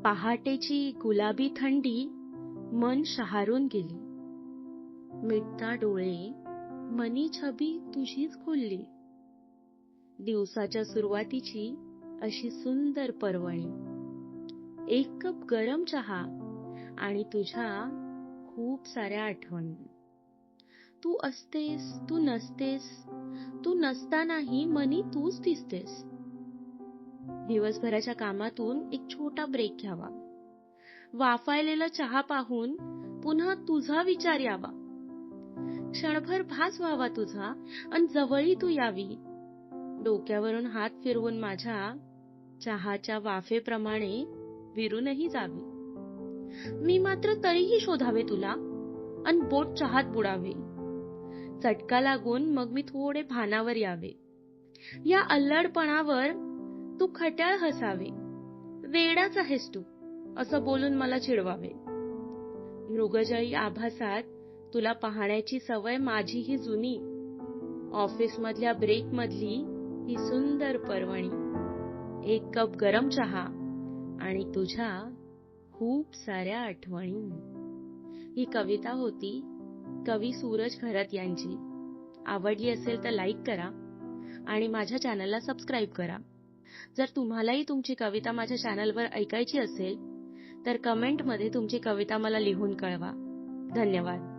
पहाटेची गुलाबी थंडी मन शहारून गेली. मिटता डोळे, मनी छबी तुझीच खुलली. दिवसाच्या सुरुवातीची अशी सुंदर पर्वणी. एक कप गरम चहा आणि तुझ्या खूप साऱ्या आठवणी. तू असतेस, तू नसतेस, तू नसतानाही मनी तूच दिसतेस. दिवसभराच्या कामातून एक छोटा ब्रेक घ्यावा. वाफायलेला चहा पाहून पुन्हा तुझा विचार यावा. क्षणभर भास व्हावा तुझा आणि जवळी तू यावी. डोक्यावरून हात फिरवून माझ्या चहाच्या वाफेप्रमाणे विरूनही जावी. मी मात्र तरीही शोधावे तुला आणि बोट चहात बुडावे. चटका लागून मग मी थोडे भानावर यावे. या अल्लडपणावर तू खट्याळ हसावे. वेडाच आहेस तू असं बोलून मला चिडवावे. मृगजळी आभासात तुला पाहण्याची सवय माझीही जुनी. ऑफिस मधल्या ब्रेक मधली ही सुंदर पर्वणी. एक कप गरम चहा आणि तुझ्या खूप साऱ्या आठवणी. ही कविता होती कवी सूरज खरत यांची. आवडली असेल तर लाईक करा आणि माझ्या चॅनलला सबस्क्राईब करा. जर तुम्हालाही तुमची कविता माझ्या चॅनलवर ऐकायची असेल तर कमेंटमध्ये तुमची कविता मला लिहून कळवा. धन्यवाद.